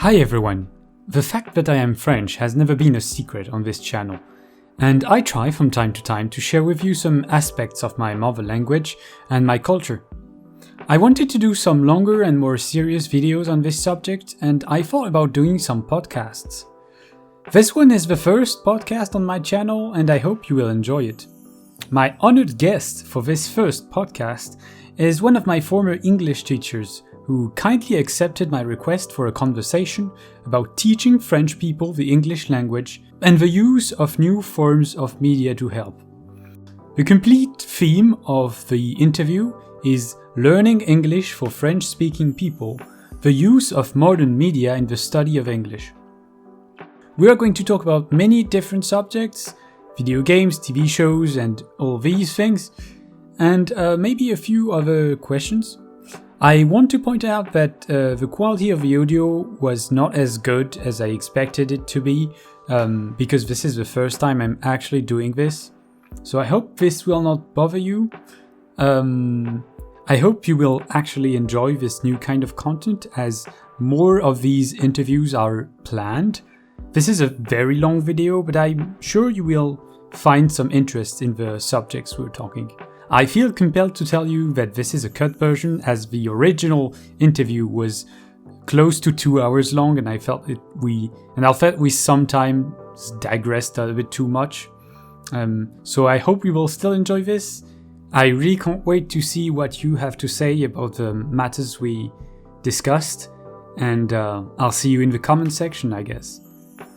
Hi everyone! The fact that I am French has never been a secret on this channel, and I try from time to time to share with you some aspects of my mother language and my culture. I wanted to do some longer and more serious videos on this subject, and I thought about doing some podcasts. This one is the first podcast on my channel, and I hope you will enjoy it. My honored guest for this first podcast is one of my former English teachers, who kindly accepted my request for a conversation about teaching French people the English language and the use of new forms of media to help. The complete theme of the interview is learning English for French-speaking people, the use of modern media in the study of English. We are going to talk about many different subjects, video games, TV shows, and all these things, and maybe a few other questions. I want to point out that the quality of the audio was not as good as I expected it to be, because this is the first time I'm actually doing this. So I hope this will not bother you. I hope you will actually enjoy this new kind of content, as more of these interviews are planned. This is a very long video, but I'm sure you will find some interest in the subjects we're talking. I feel compelled to tell you that this is a cut version, as the original interview was close to 2 hours long, and I felt we sometimes digressed a bit too much. So I hope you will still enjoy this. I really can't wait to see what you have to say about the matters we discussed, and I'll see you in the comment section, I guess.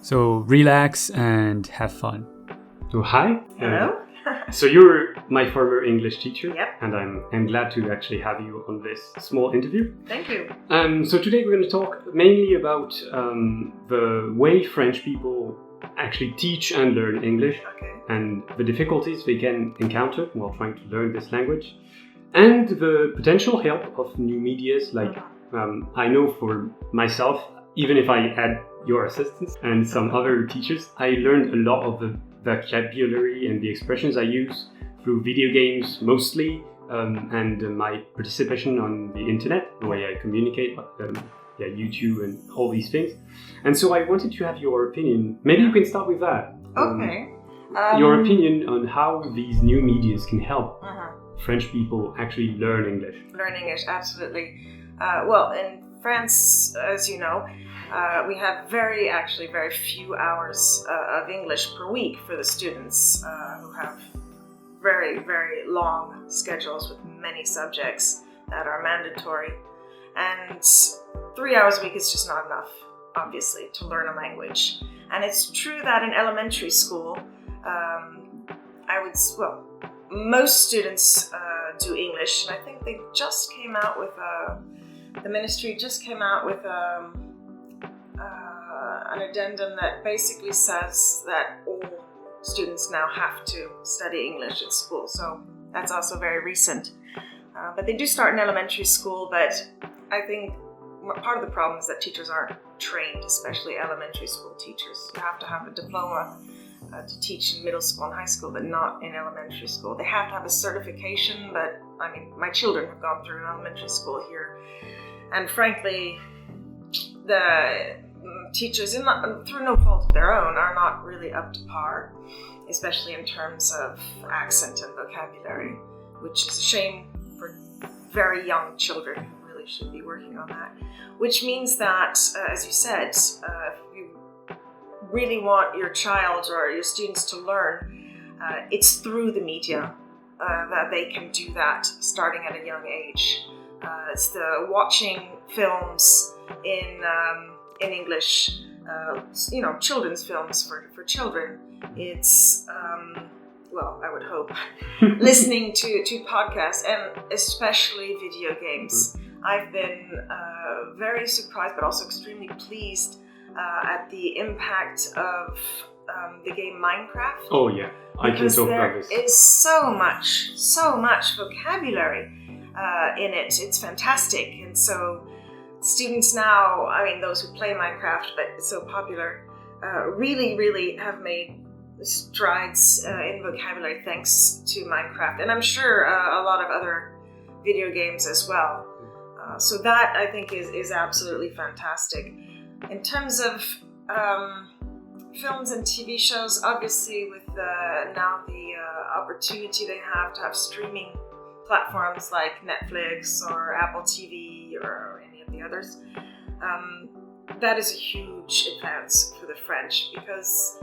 So relax and have fun. So hi. Hello. So you're my former English teacher, Yep. and I'm glad to actually have you on this small interview. Thank you. So today we're going to talk mainly about the way French people actually teach and learn English, Okay. and the difficulties they can encounter while trying to learn this language, and the potential help of new medias. Like I know for myself, even if I had your assistance and some other teachers, I learned a lot of the vocabulary and the expressions I use through video games mostly, and my participation on the internet, the way I communicate, YouTube and all these things. And so I wanted to have your opinion. Maybe you can start with that. Okay. Your opinion on how these new medias can help Uh-huh. French people actually learn English. Learn English, absolutely. Well, in France, as you know, we have very few hours of English per week for the students who have very, very long schedules with many subjects that are mandatory. And 3 hours a week is just not enough, obviously, to learn a language. And it's true that in elementary school, most students do English, and I think they just came out with the ministry just came out with an addendum that basically says that all students now have to study English at school. So that's also very recent. But they do start in elementary school, but I think part of the problem is that teachers aren't trained, especially elementary school teachers. You have to have a diploma to teach in middle school and high school, but not in elementary school. They have to have a certification, but I mean, my children have gone through elementary school here, and frankly, the teachers, through no fault of their own, are not really up to par, especially in terms of accent and vocabulary, which is a shame for very young children who really should be working on that. Which means that, as you said, if you really want your child or your students to learn, it's through the media that they can do that starting at a young age. It's the watching films in English, children's films for children. It's, I would hope, listening to podcasts, and especially video games. I've been very surprised, but also extremely pleased at the impact of the game Minecraft. Oh yeah, I can talk about this. There is so much vocabulary in it. It's fantastic, and so students now, I mean, those who play Minecraft, but it's so popular, really have made strides in vocabulary thanks to Minecraft, and I'm sure a lot of other video games as well. So that, I think, is absolutely fantastic. In terms of films and TV shows, obviously with now the opportunity they have to have streaming platforms like Netflix or Apple TV or any of the others, that is a huge advance for the French because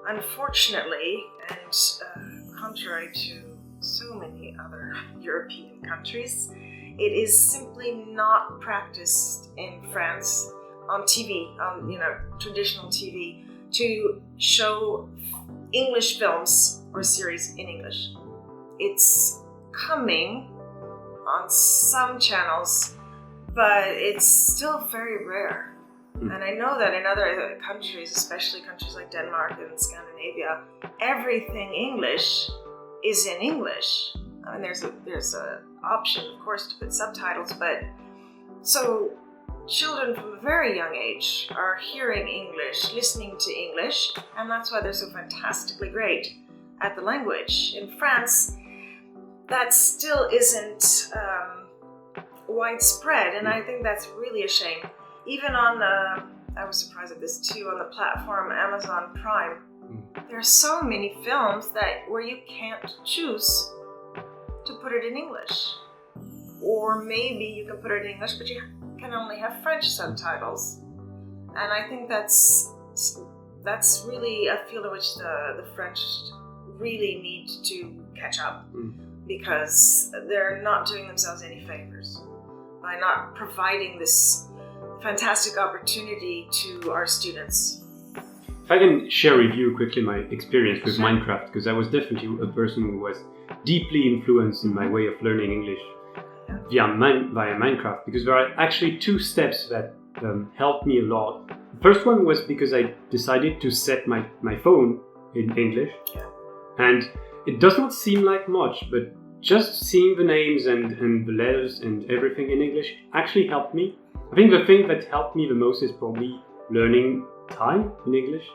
unfortunately, and contrary to so many other European countries, it is simply not practiced in France on TV, on traditional TV, to show English films or series in English. It's coming on some channels, but it's still very rare. And I know that in other countries, especially countries like Denmark and Scandinavia, everything English is in English. I mean, there's a option, of course, to put subtitles, but so children from a very young age are hearing English, listening to English, and that's why they're so fantastically great at the language. In France, that still isn't widespread, and I think that's really a shame. Even on, I was surprised at this too, on the platform Amazon Prime, there are so many films where you can't choose to put it in English. Or maybe you can put it in English, but you can only have French subtitles. And I think that's really a field in which the French really need to catch up, because they're not doing themselves any favors by not providing this fantastic opportunity to our students. If I can share with you quickly my experience with Minecraft, because I was definitely a person who was deeply influenced in my way of learning English via Minecraft, because there are actually two steps that helped me a lot. The first one was because I decided to set my phone in English, and it does not seem like much, but just seeing the names and the letters and everything in English actually helped me. I think the thing that helped me the most is probably learning time in English.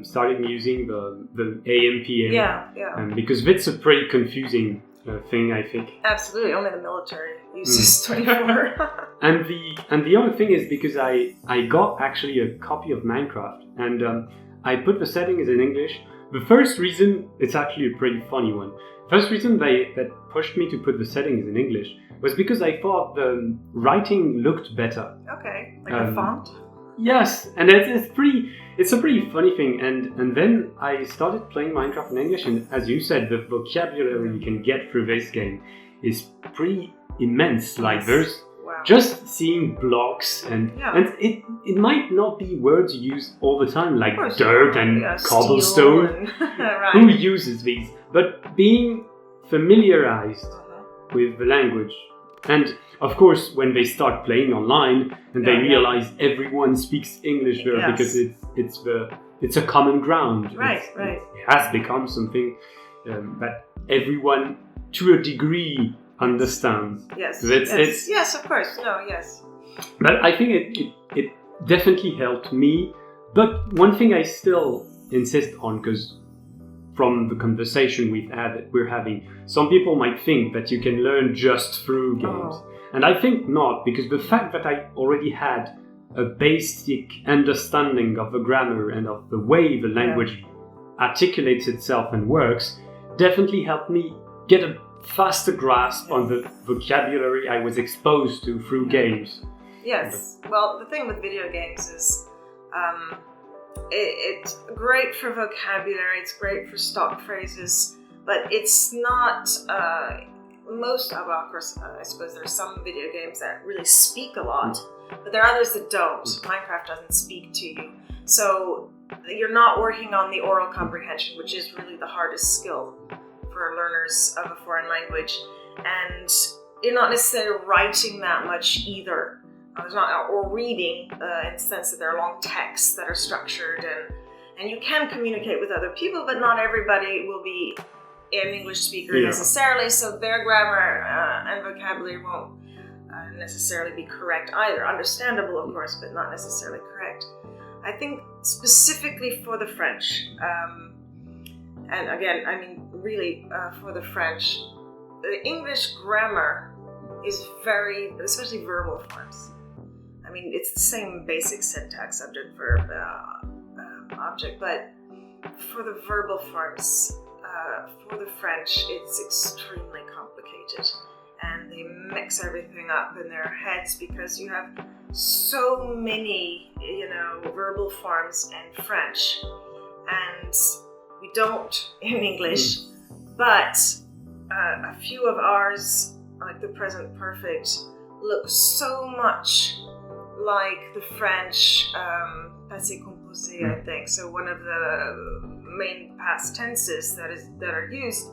Starting using the AM, PM, because that's a pretty confusing thing, I think. Absolutely, only the military uses 24. And the other thing is because I got actually a copy of Minecraft, and I put the settings in English. The first reason, it's actually a pretty funny one. The first reason that pushed me to put the settings in English was because I thought the writing looked better. Okay, like the font? Yes, and it's a pretty funny thing. And then I started playing Minecraft in English, and as you said, the vocabulary you can get through this game is pretty immense. Like there's just seeing blocks and it might not be words used all the time, like dirt and cobblestone. Right. Who uses these? But being familiarized with the language, and of course when they start playing online and they realize everyone speaks English there because it's a common ground. Right. It has become something that everyone to a degree understands. Yes. It's yes, of course. No, yes. But I think it definitely helped me. But one thing I still insist on, because from the conversation we're having, some people might think that you can learn just through games. And I think not, because the fact that I already had a basic understanding of the grammar and of the way the language articulates itself and works definitely helped me get a faster grasp on the vocabulary I was exposed to through games. Yes. Well, the thing with video games is it's great for vocabulary, it's great for stock phrases, but it's not most of, of course, I suppose there are some video games that really speak a lot, but there are others that don't. Minecraft doesn't speak to you. So you're not working on the oral comprehension, which is really the hardest skill for learners of a foreign language. And you're not necessarily writing that much either. There's not, or reading in the sense that there are long texts that are structured, and you can communicate with other people, but not everybody will be an English speaker necessarily, so their grammar and vocabulary won't necessarily be correct either. Understandable, of course, but not necessarily correct. I think specifically for the French, and again, I mean really for the French, the English grammar is very, especially verbal forms. I mean, it's the same basic syntax, subject, verb, object, but for the verbal forms, for the French, it's extremely complicated. And they mix everything up in their heads because you have so many, verbal forms in French. And we don't in English, but a few of ours, like the present perfect, look so much like the French passé composé, I think. So one of the main past tenses that are used,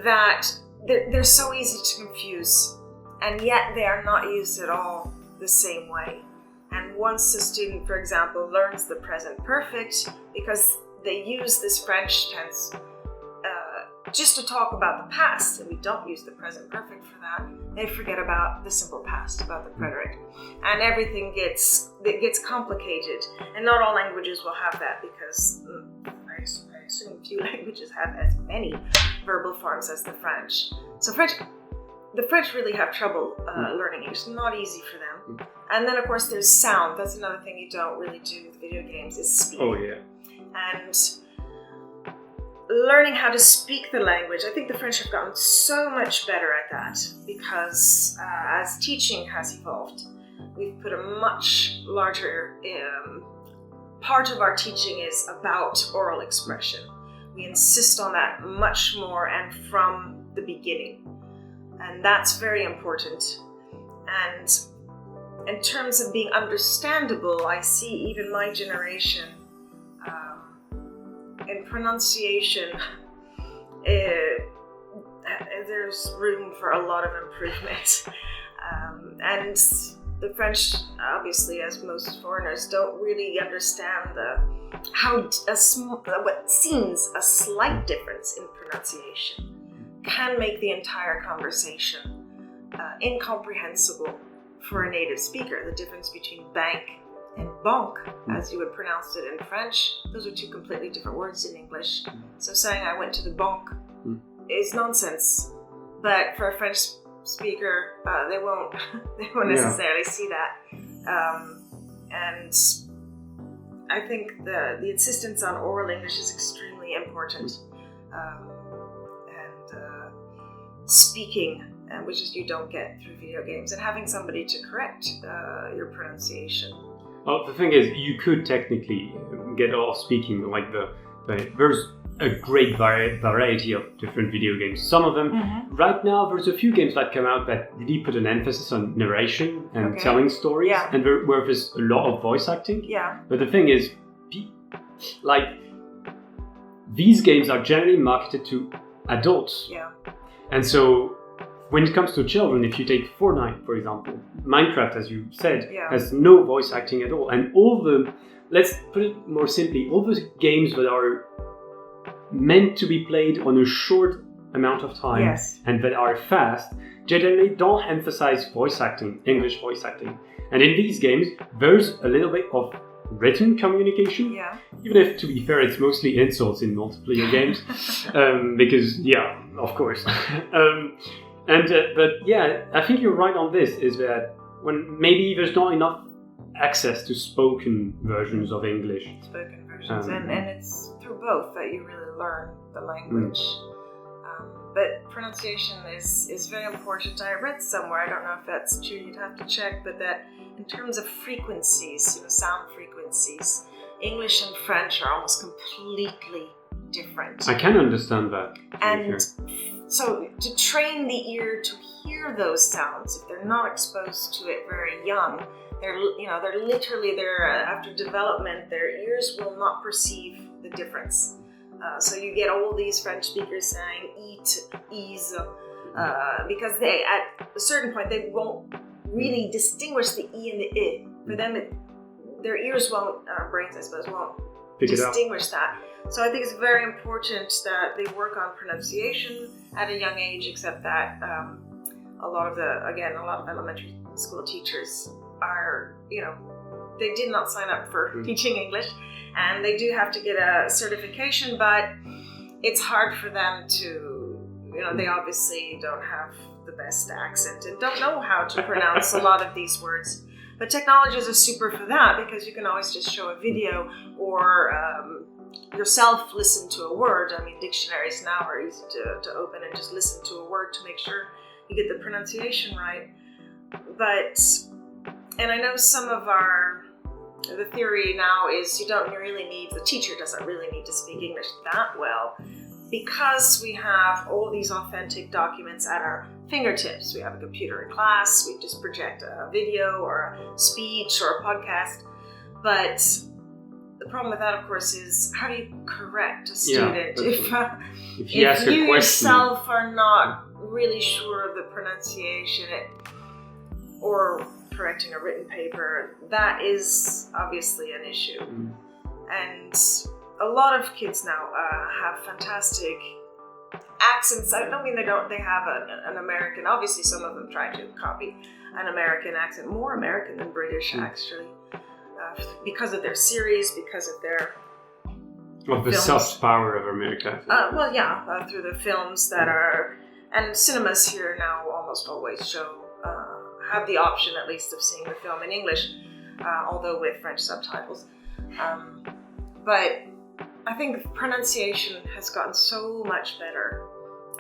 that they're so easy to confuse, and yet they are not used at all the same way. And once a student, for example, learns the present perfect, because they use this French tense just to talk about the past, and we don't use the present perfect for that, they forget about the simple past, about the preterite. And everything gets complicated. And not all languages will have that, because I assume few languages have as many verbal forms as the French. So the French really have trouble learning English. It's not easy for them. And then, of course, there's sound. That's another thing you don't really do with video games, is speak. Oh, yeah. And learning how to speak the language, I think the French have gotten so much better at that, because as teaching has evolved, we've put a much larger part of our teaching is about oral expression. We insist on that much more and from the beginning. And that's very important. And in terms of being understandable, I see even my generation in pronunciation, there's room for a lot of improvement. And the French, obviously, as most foreigners, don't really understand what seems a slight difference in pronunciation can make the entire conversation incomprehensible for a native speaker. The difference between bank and banque, as you would pronounce it in French, those are two completely different words in English. So saying I went to the banque is nonsense. But for a French speaker, they won't necessarily see that. And I think the insistence on oral English is extremely important. Speaking, which is you don't get through video games, and having somebody to correct your pronunciation. Well, the thing is, you could technically get off speaking, like there's a great variety of different video games. Some of them, right now, there's a few games that come out that really put an emphasis on narration and telling stories, and where there's a lot of voice acting. Yeah. But the thing is, these games are generally marketed to adults. Yeah. And so, when it comes to children, if you take Fortnite, for example, Minecraft, as you said, has no voice acting at all. And let's put it more simply, all the games that are meant to be played on a short amount of time and that are fast, generally don't emphasize voice acting, English voice acting. And in these games, there's a little bit of written communication, even if, to be fair, it's mostly insults in multiplayer games, because, of course. But I think you're right on this, is that when maybe there's not enough access to spoken versions of English. Spoken versions, and it's through both that you really learn the language. But pronunciation is very important. I read somewhere, I don't know if that's true, you'd have to check, but that in terms of frequencies, sound frequencies, English and French are almost completely different. I can understand that. And so to train the ear to hear those sounds, if they're not exposed to it very young, they're literally after development, their ears will not perceive the difference. So you get all these French speakers saying eat, ease, because they, at a certain point, they won't really distinguish the E and the I. For them, their ears won't, brains I suppose, won't distinguish that. So I think it's very important that they work on pronunciation at a young age, except that a lot of elementary school teachers are, they did not sign up for teaching English, and they do have to get a certification, but it's hard for them to, they obviously don't have the best accent and don't know how to pronounce a lot of these words. But technologies are super for that because you can always just show a video or yourself listen to a word. I mean, dictionaries now are easy to open and just listen to a word to make sure you get the pronunciation right. And I know the theory now is the teacher doesn't really need to speak English that well, because we have all these authentic documents at our fingertips. We have a computer in class, we just project a video or a speech or a podcast. But the problem with that, of course, is how do you correct a student if you yourself are not really sure of the pronunciation or correcting a written paper? That is obviously an issue. And a lot of kids now have fantastic accents. I don't mean they have an American, obviously some of them try to copy an American accent, more American than British actually, because of their series, because of their the soft power of America. Through the films that are, and cinemas here now almost always have the option at least of seeing the film in English, although with French subtitles. But I think pronunciation has gotten so much better,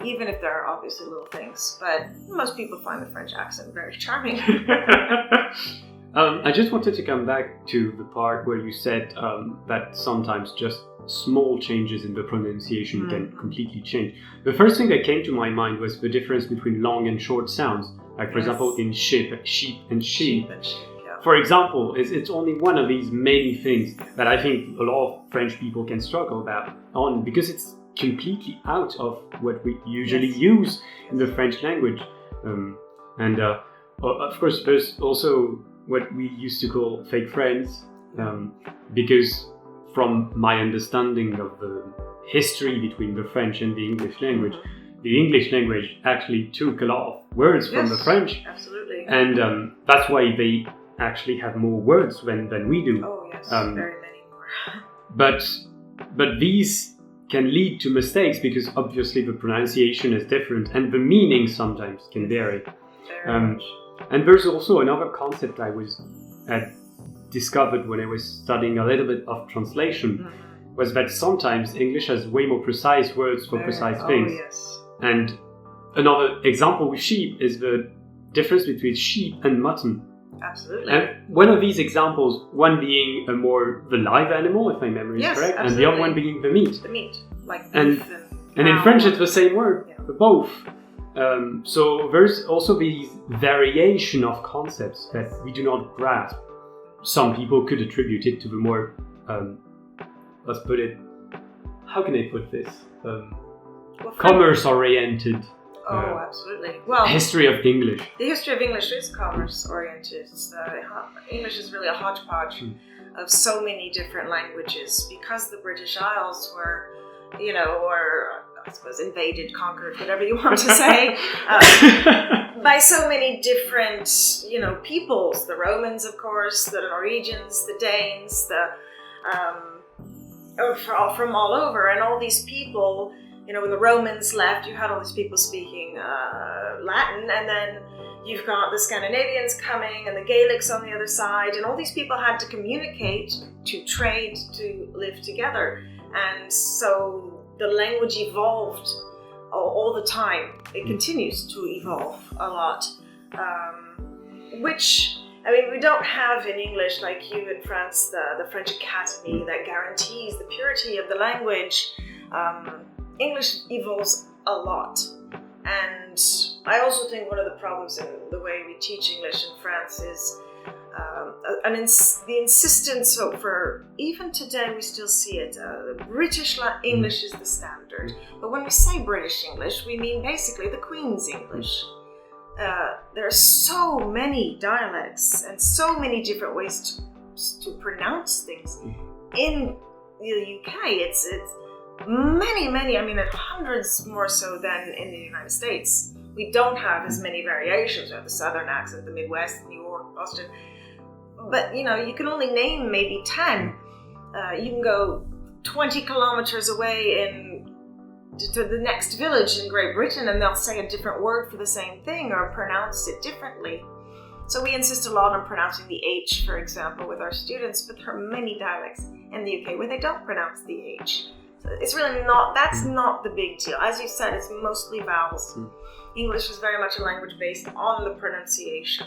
even if there are obviously little things. But most people find the French accent very charming. I just wanted to come back to the part where you said that sometimes just small changes in the pronunciation can completely change. The first thing that came to my mind was the difference between long and short sounds. Like, for example, in sheep and sheep. For example, it's only one of these many things that I think a lot of French people can struggle on because it's completely out of what we usually use in the French language. Of course, there's also what we used to call fake friends, because from my understanding of the history between the French and the English language, the English language actually took a lot of words from the French. Absolutely. And that's why they actually have more words than we do. Oh yes, very many more. But these can lead to mistakes because obviously the pronunciation is different and the meaning sometimes can vary. Very much. And there's also another concept I had discovered when I was studying a little bit of translation, was that sometimes English has way more precise words for precise things. Oh yes. And another example with sheep is the difference between sheep and mutton. Absolutely. And one of these examples, one being the live animal, if my memory is correct, and the other one being the meat. The meat, like and beef and in French it's the same word for both. So there's also these variation of concepts that we do not grasp. Some people could attribute it to the more, let's put it, how can I put this? Commerce-oriented. Absolutely. Well, history of English. The history of English is commerce-oriented. English is really a hodgepodge of so many different languages because the British Isles were, or I suppose invaded, conquered, whatever you want to say, by so many different, peoples. The Romans, of course, the Norwegians, the Danes, from all over, and all these people. When the Romans left, you had all these people speaking Latin, and then you've got the Scandinavians coming and the Gaelics on the other side, and all these people had to communicate, to trade, to live together. And so the language evolved all the time. It continues to evolve a lot, which, we don't have in English, like you in France, the French Academy that guarantees the purity of the language. English evolves a lot, and I also think one of the problems in the way we teach English in France is the insistence. So for even today, we still see it. The British English is the standard, but when we say British English, we mean basically the Queen's English. There are so many dialects and so many different ways to pronounce things in the UK. It's many, hundreds more so than in the United States. We don't have as many variations. We have the Southern accent, the Midwest, New York, Boston. But, you can only name maybe 10. You can go 20 kilometers away to the next village in Great Britain and they'll say a different word for the same thing or pronounce it differently. So we insist a lot on pronouncing the H, for example, with our students, but there are many dialects in the UK where they don't pronounce the H. So it's really that's not the big deal. As you said, it's mostly vowels. English is very much a language based on the pronunciation.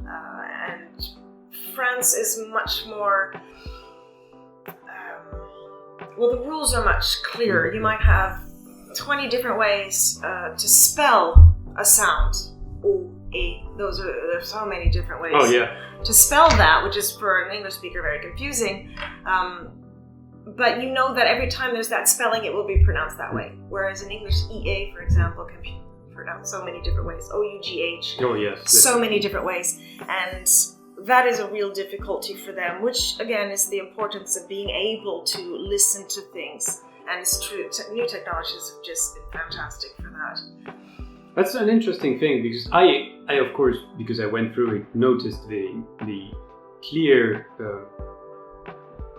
And France is much more, the rules are much clearer. You might have 20 different ways to spell a sound. O-A. There's so many different ways to spell that, which is for an English speaker very confusing. But you know that every time there's that spelling, it will be pronounced that way. Whereas in English, EA, for example, can be pronounced so many different ways. O-U-G-H. Oh, yes. So many different ways. And that is a real difficulty for them, which, again, is the importance of being able to listen to things. And it's true, new technologies have just been fantastic for that. That's an interesting thing, because I of course, because I went through it, noticed the clear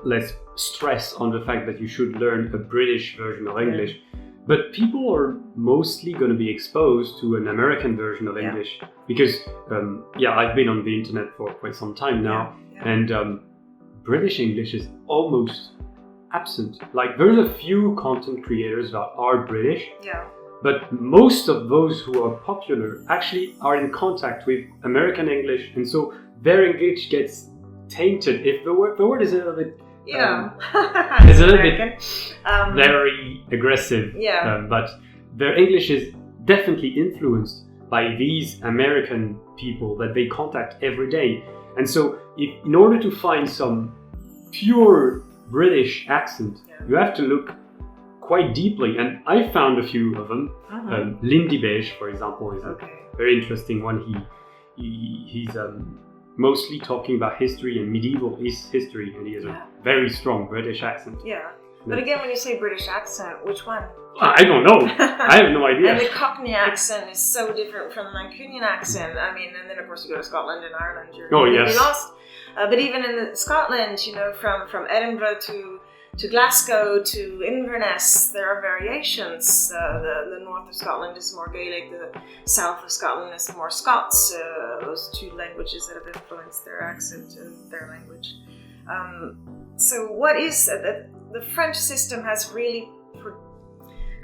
less stress on the fact that you should learn a British version of English. But people are mostly going to be exposed to an American version of English because, I've been on the internet for quite some time now, and British English is almost absent. Like, there's a few content creators that are British, but most of those who are popular actually are in contact with American English, and so their English gets tainted. If the word is a little bit it's a little bit very aggressive, but their English is definitely influenced by these American people that they contact every day. And so in order to find some pure British accent, you have to look quite deeply, and I found a few of them. Lindy Beige, for example, is a very interesting one. He's mostly talking about history and medieval history, and he has a very strong British accent. But again, when you say British accent, which one? I don't know. I have no idea. And the Cockney accent is so different from the Mancunian accent. I mean, and then of course you go to Scotland and Ireland, you're lost. But even in Scotland, from Edinburgh to Glasgow to Inverness, there are variations. The north of Scotland is more Gaelic, the south of Scotland is more Scots, those two languages that have influenced their accent and their language. So what is the French system has really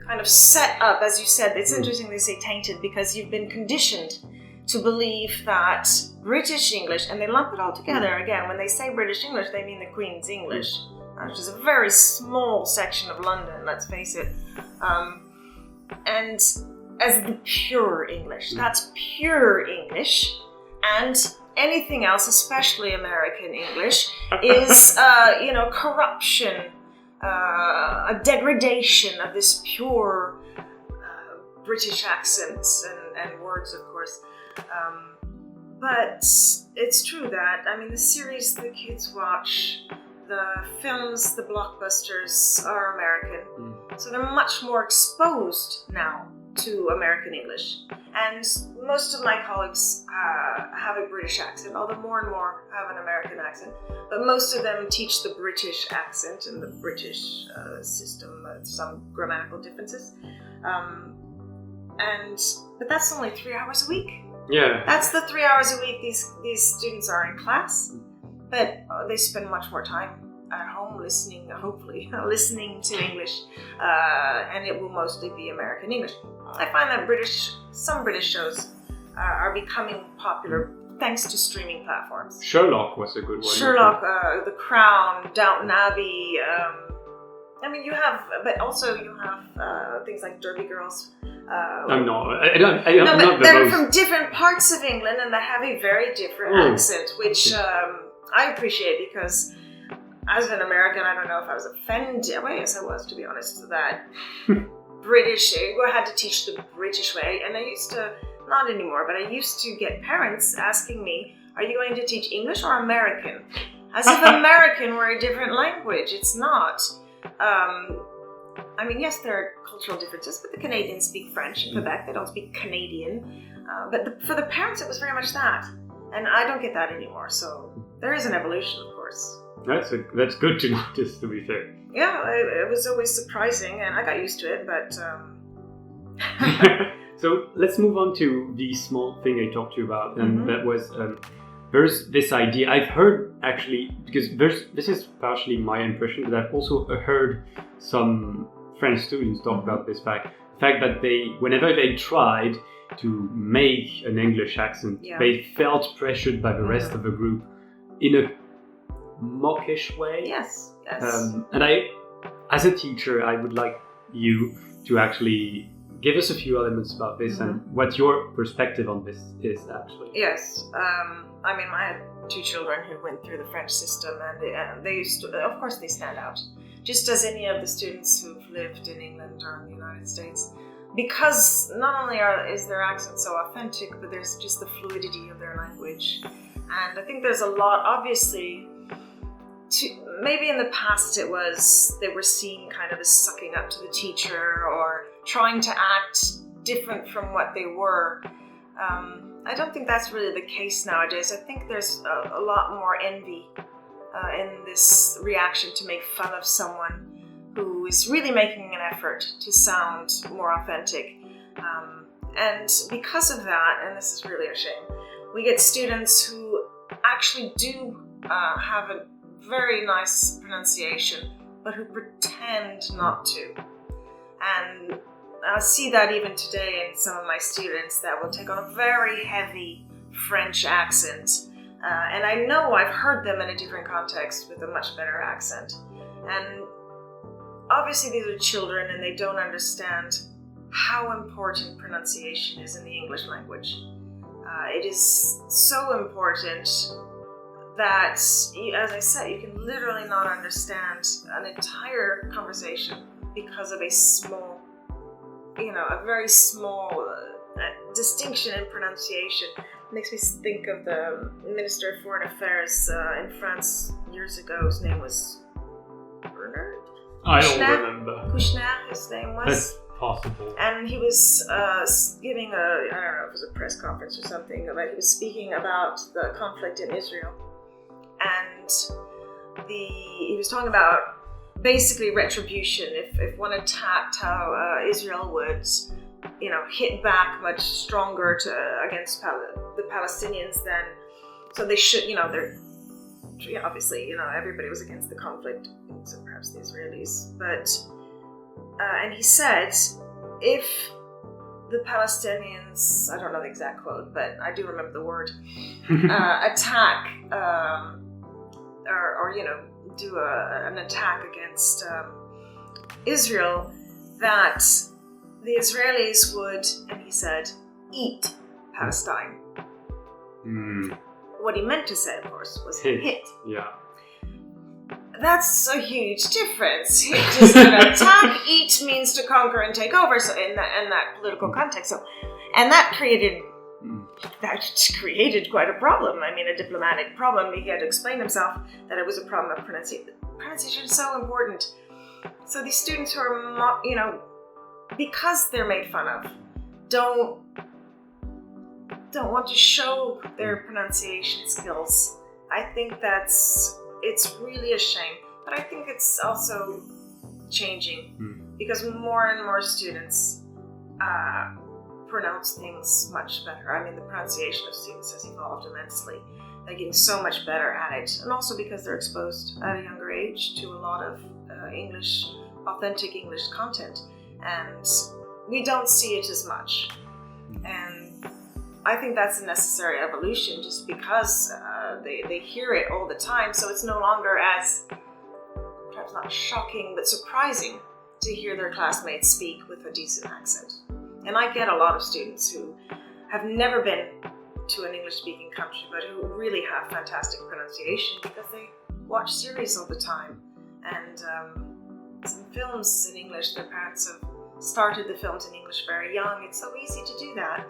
kind of set up, as you said, it's interesting they say tainted, because you've been conditioned to believe that British English, and they lump it all together again, when they say British English, they mean the Queen's English. Which is a very small section of London, let's face it. And as the pure English, that's pure English, and anything else, especially American English, is, corruption, a degradation of this pure British accents and words, of course. But it's true that, the series the kids watch, the films, the blockbusters are American. So they're much more exposed now to American English. And most of my colleagues have a British accent, although more and more have an American accent. But most of them teach the British accent and the British system, some grammatical differences. But that's only 3 hours a week. That's the 3 hours a week these students are in class. But they spend much more time at home listening to English, and it will mostly be American English. I find that some British shows are becoming popular thanks to streaming platforms. Sherlock was a good one. Sherlock, The Crown, Downton Abbey. You have things like Derby Girls. They're from different parts of England, and they have a very different accent, which I appreciate, because as an American, I don't know if I was offended. Well, yes, I was, to be honest, that British, I had to teach the British way, and I used to, not anymore, but I used to get parents asking me, are you going to teach English or American? As if American were a different language. It's not. Yes, there are cultural differences, but the Canadians speak French in Quebec, they don't speak Canadian. But for the parents, it was very much that. And I don't get that anymore, so there is an evolution, of course. That's good to notice, to be fair. Yeah, it was always surprising, and I got used to it, but... So let's move on to the small thing I talked to you about, and that was there's this idea I've heard actually, because this is partially my impression, but I've also heard some French students talk about this fact that whenever they tried to make an English accent, they felt pressured by the rest of the group in a mockish way. Yes. And as a teacher, I would like you to actually give us a few elements about this and what your perspective on this is actually. Yes. I mean, I had 2 children who went through the French system, and they used to, of course, they stand out, just as any of the students who've lived in England or in the United States, because not only is their accent so authentic, but there's just the fluidity of their language. And I think there's a lot, obviously, maybe in the past it was they were seen kind of as sucking up to the teacher or trying to act different from what they were. I don't think that's really the case nowadays. I think there's a lot more envy in this reaction to make fun of someone who is really making an effort to sound more authentic. And because of that, and this is really a shame, we get students who actually do have a very nice pronunciation, but who pretend not to. And I see that even today in some of my students that will take on a very heavy French accent. And I know I've heard them in a different context with a much better accent. And obviously these are children and they don't understand how important pronunciation is in the English language. It is so important that, as I said, you can literally not understand an entire conversation because of a small, a very small distinction in pronunciation. It makes me think of the Minister of Foreign Affairs in France years ago. His name was Bernard? I don't remember. Kouchner, his name was. That's possible. And he was giving I don't know if it was a press conference or something, but he was speaking about the conflict in Israel. And he was talking about basically retribution. If one attacked, how Israel would, hit back much stronger against the Palestinians than. So they should, obviously, everybody was against the conflict, except perhaps the Israelis. But and he said, if the Palestinians, I don't know the exact quote, but I do remember the word, attack. Or do an attack against Israel, that the Israelis would, and he said, eat Palestine. What he meant to say, of course, was hit. Yeah. That's a huge difference. Hit is an attack. Eat means to conquer and take over. So in that political context, and that created quite a problem. I mean, a diplomatic problem. He had to explain himself that it was a problem of pronunciation. Pronunciation is so important. So these students who are, because they're made fun of, don't want to show their pronunciation skills. I think it's really a shame. But I think it's also changing because more and more students pronounce things much better. I mean, the pronunciation of students has evolved immensely. They're getting so much better at it, and also because they're exposed at a younger age to a lot of authentic English content, and we don't see it as much. And I think that's a necessary evolution, just because they hear it all the time, so it's no longer as, perhaps not shocking, but surprising to hear their classmates speak with a decent accent. And I get a lot of students who have never been to an English-speaking country, but who really have fantastic pronunciation because they watch series all the time. And some films in English, their parents have started the films in English very young. It's so easy to do that.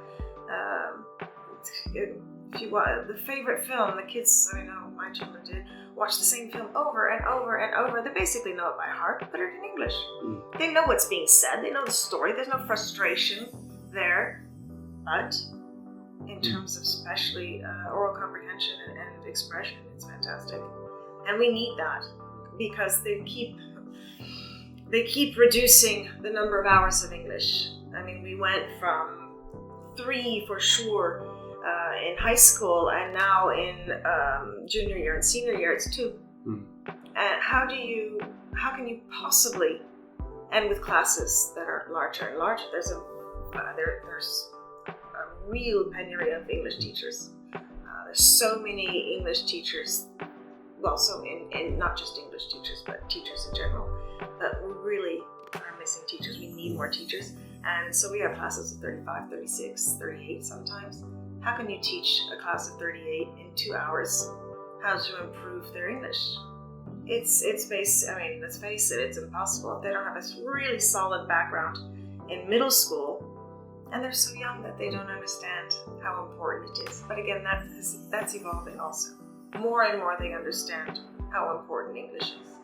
If you want the favorite film, the kids, I know my children did, watch the same film over and over and over. They basically know it by heart, but it's in English. They know what's being said. They know the story. There's no frustration there. But in terms of especially oral comprehension and expression, it's fantastic. And we need that because they keep reducing the number of hours of English. I mean, we went from 3 for sure in high school, and now in junior year and senior year it's 2. And how can you possibly, and with classes that are larger and larger, there's a real penury of English teachers. There's so many English teachers, well, so in not just English teachers, but teachers in general, that we really are missing teachers. We need more teachers. And so we have classes of 35, 36, 38 sometimes. How can you teach a class of 38 in 2 hours how to improve their English? Let's face it, it's impossible. If they don't have a really solid background in middle school, and they're so young that they don't understand how important it is. But again, that's evolving also. More and more they understand how important English is.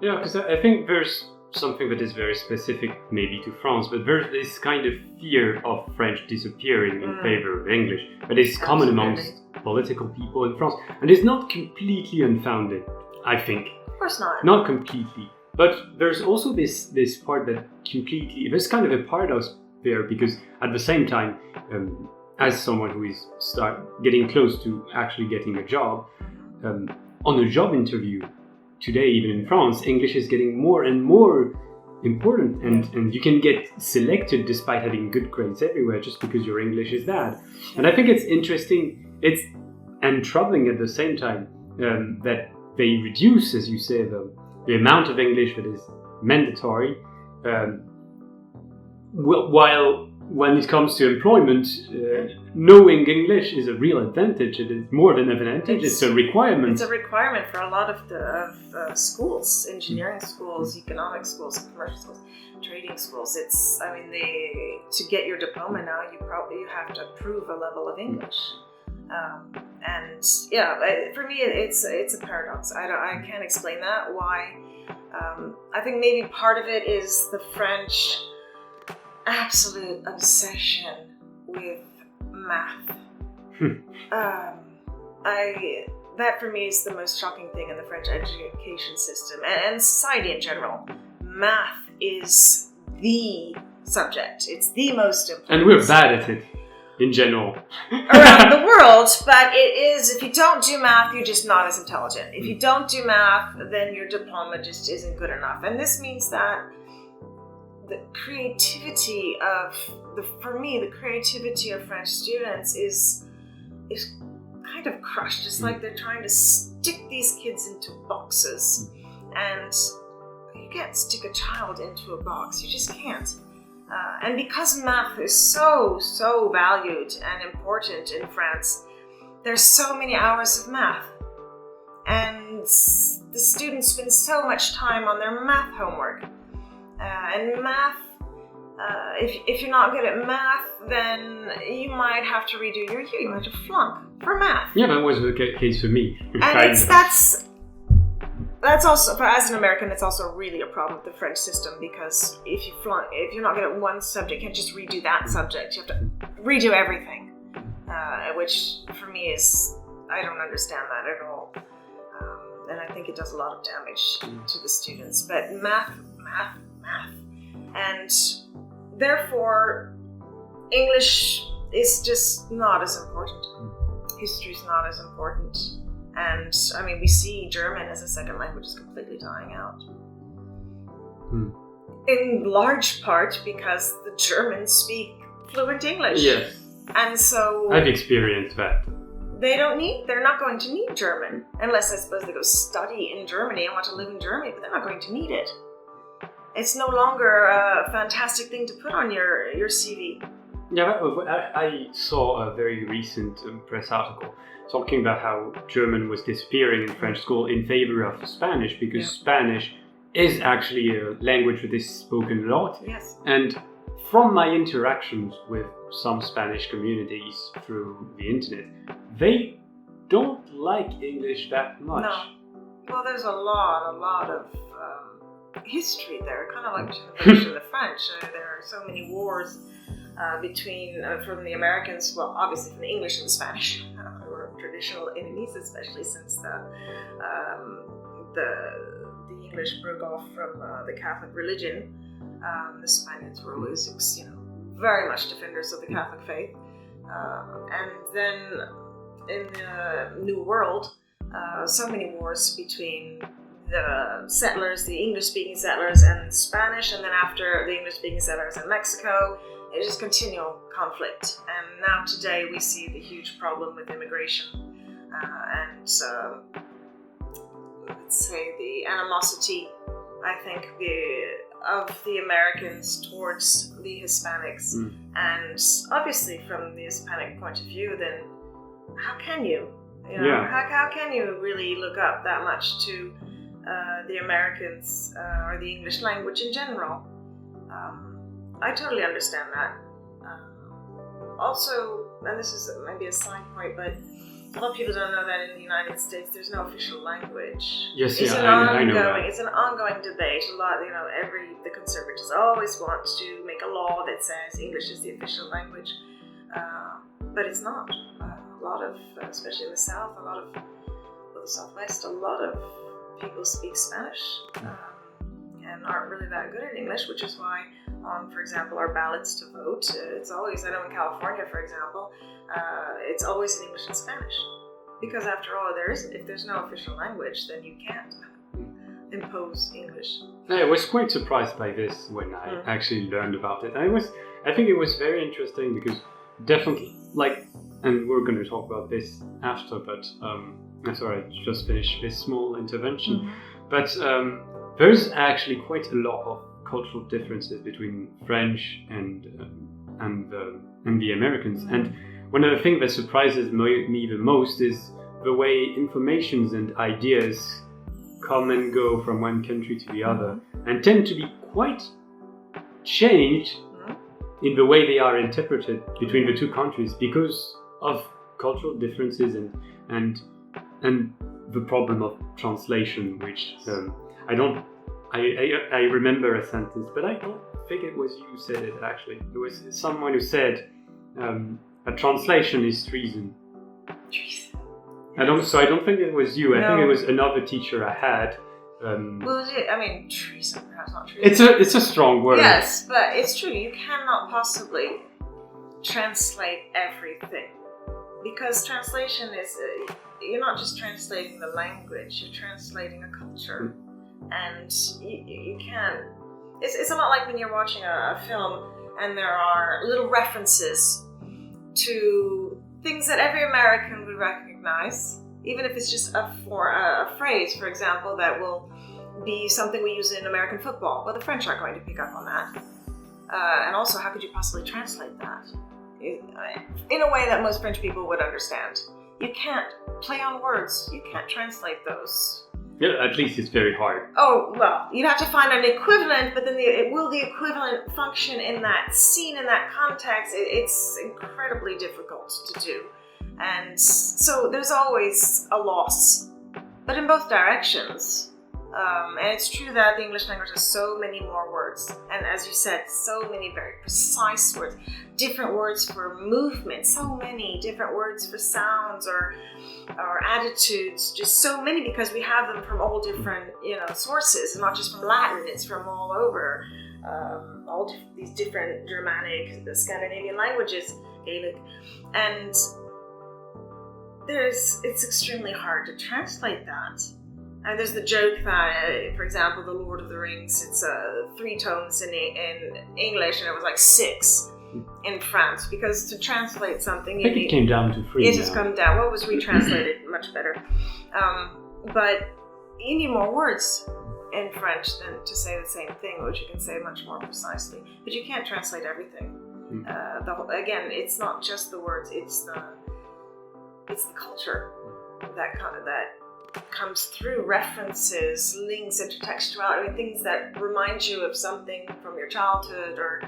Yeah, because I think there's something that is very specific maybe to France, but there's this kind of fear of French disappearing in favor of English that is common amongst political people in France. And it's not completely unfounded, I think. Of course not. Not completely. But there's also this part that there's kind of a paradox there, because at the same time, as someone who is getting close to actually getting a job, on a job interview today, even in France, English is getting more and more important, and you can get selected despite having good grades everywhere just because your English is bad. And I think it's interesting, and troubling at the same time, that they reduce, as you say, the amount of English that is mandatory, while when it comes to employment, knowing English is a real advantage. It is more than an advantage, it's a requirement. It's a requirement for a lot of the schools, engineering schools, economic schools, commercial schools, trading schools. To get your diploma now, you have to prove a level of English. For me, it's a paradox. I can't explain that. Why? I think maybe part of it is the French absolute obsession with math. That for me is the most shocking thing in the French education system and society in general. Math is the subject. It's the most important. And we're bad at it in general. Around the world, but it is, if you don't do math, you're just not as intelligent. If you don't do math, then your diploma just isn't good enough. And this means that the creativity of French students is kind of crushed. It's like they're trying to stick these kids into boxes, and you can't stick a child into a box. You just can't. And because math is so valued and important in France, there's so many hours of math, and the students spend so much time on their math homework. And math, if you're not good at math, then you might have to redo your year. You might have to flunk for math. Yeah, that was the case for me. And that's also, as an American, it's also really a problem with the French system, because if you're not good at one subject, you can't just redo that subject. You have to redo everything, which for me is, I don't understand that at all. And I think it does a lot of damage to the students. But math. And therefore, English is just not as important. History is not as important. And we see German as a second language is completely dying out. In large part because the Germans speak fluent English. Yes. And so I've experienced that. They're not going to need German, unless I suppose they go study in Germany and want to live in Germany, but they're not going to need it. It's no longer a fantastic thing to put on your CV. Yeah, I saw a very recent press article talking about how German was disappearing in French school in favor of Spanish, because Spanish is actually a language that is spoken a lot. Yes. And from my interactions with some Spanish communities through the internet, they don't like English that much. No. Well, there's a lot of history there, kind of like generation of the French. There are so many wars between from the Americans, well, obviously from the English and the Spanish, who were traditional enemies, especially since the English broke off from the Catholic religion. The Spaniards were always, very much defenders of the Catholic faith. And then in the New World, so many wars between the settlers, the English-speaking settlers, and Spanish, and then after the English-speaking settlers in Mexico, it is continual conflict. And now today we see the huge problem with immigration and let's say the animosity, I think, of the Americans towards the Hispanics. And obviously from the Hispanic point of view, then how can you? How can you really look up that much to the Americans or the English language in general? I totally understand that. Also, and this is maybe a side point, but a lot of people don't know that in the United States there's no official language. Yes, I know that. It's an ongoing debate. A lot, the conservatives always want to make a law that says English is the official language, but it's not. A lot of, especially in the South, the Southwest, a lot of people speak Spanish and aren't really that good at English, which is why on, for example, our ballots to vote, it's always, I know in California, for example, it's always in English and Spanish. Because after all, if there's no official language, then you can't impose English. I was quite surprised by this when I actually learned about it. I think it was very interesting because definitely, and we're going to talk about this after, but sorry, I just finished this small intervention. But there's actually quite a lot of cultural differences between French and the Americans. And one of the things that surprises me the most is the way informations and ideas come and go from one country to the other, and tend to be quite changed in the way they are interpreted between the two countries because of cultural differences and the problem of translation, which I remember a sentence, but I don't think it was you who said it actually. It was someone who said a translation is treason. Treason. I don't think it was you. I think it was another teacher I had. Treason, perhaps not treason. It's a strong word. Yes, but it's true. You cannot possibly translate everything. Because translation is, you're not just translating the language, you're translating a culture. And you can't, it's a lot like when you're watching a film and there are little references to things that every American would recognize, even if it's just a phrase, for example, that will be something we use in American football. Well, the French aren't going to pick up on that. And also, how could you possibly translate that in a way that most French people would understand? You can't play on words. You can't translate those. Yeah, at least it's very hard. Oh, well, you'd have to find an equivalent, but then will the equivalent function in that scene, in that context? It's incredibly difficult to do. And so there's always a loss, but in both directions. And it's true that the English language has so many more words. And as you said, so many very precise words, different words for movement, so many different words for sounds or attitudes, just so many, because we have them from all different, sources, and not just from Latin, it's from all over, these different Germanic, the Scandinavian languages, Gaelic, and it's extremely hard to translate that. And there's the joke that, for example, The Lord of the Rings, it's 3 tones in English, and it was like 6 in France, because to translate something... I think it came down to 3 It has come down. Well, it was retranslated much better. But you need more words in French than to say the same thing, which you can say much more precisely. But you can't translate everything. Again, it's not just the words, it's the culture that comes through, references, links, intertextuality, things that remind you of something from your childhood, or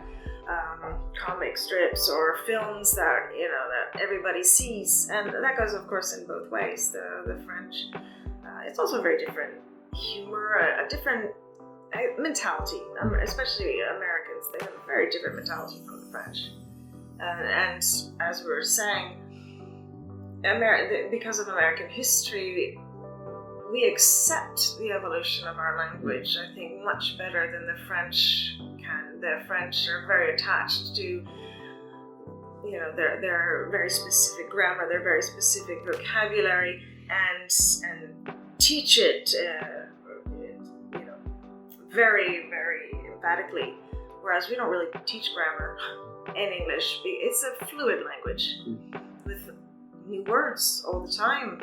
comic strips or films that that everybody sees, and that goes, of course, in both ways. The French, it's also a very different humor, a different mentality. Especially Americans, they have a very different mentality from the French. And as we were saying, because of American history, we accept the evolution of our language, I think, much better than the French can. The French are very attached to their very specific grammar, their very specific vocabulary, and teach it, very, very emphatically. Whereas we don't really teach grammar in English. It's a fluid language with new words all the time.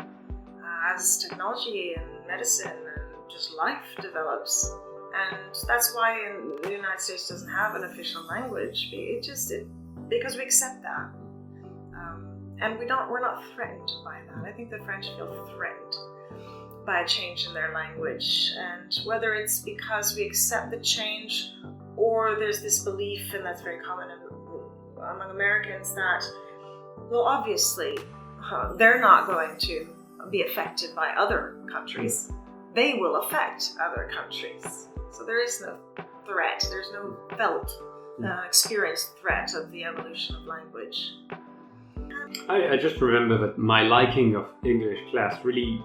As technology and medicine and just life develops. And that's why the United States doesn't have an official language. Because we accept that. And we're not threatened by that. I think the French feel threatened by a change in their language. And whether it's because we accept the change, or there's this belief, and that's very common among Americans, that, well, obviously, they're not going to be affected by other countries. They will affect other countries. So there is no threat. There's no felt, experienced threat of the evolution of language. I just remember that my liking of English class really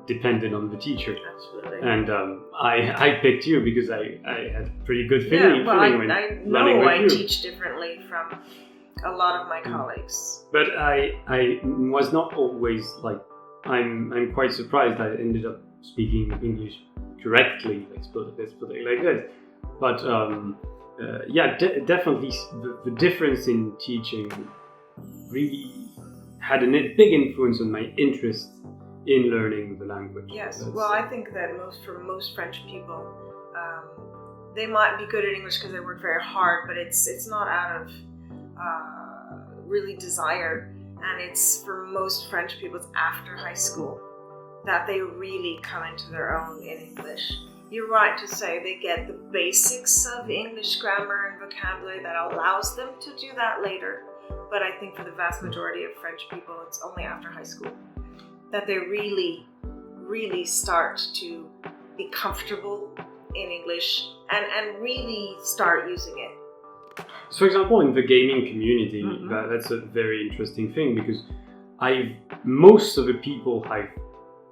depended on the teacher. Absolutely. And I picked you because I had a pretty good feeling when I learning know with I you. teach differently from a lot of my colleagues. But I was not always like, I'm quite surprised I ended up speaking English correctly, let's put it like this. But definitely the difference in teaching really had a big influence on my interest in learning the language. Yes, well, I think that for most French people, they might be good at English because they work very hard, but it's not out of really desire. And it's, for most French people, it's after high school that they really come into their own in English. You're right to say they get the basics of English grammar and vocabulary that allows them to do that later. But I think for the vast majority of French people, it's only after high school that they really, really start to be comfortable in English and really start using it. So, for example, in the gaming community, that's a very interesting thing, because most of the people I've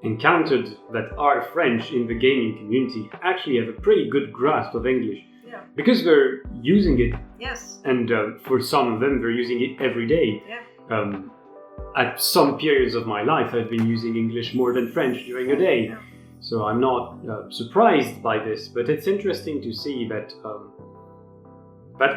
encountered that are French in the gaming community actually have a pretty good grasp of English. Yeah. Because they're using it. Yes. And for some of them, they're using it every day. Yeah. At some periods of my life, I've been using English more than French during a day. Yeah. So I'm not surprised by this, but it's interesting to see that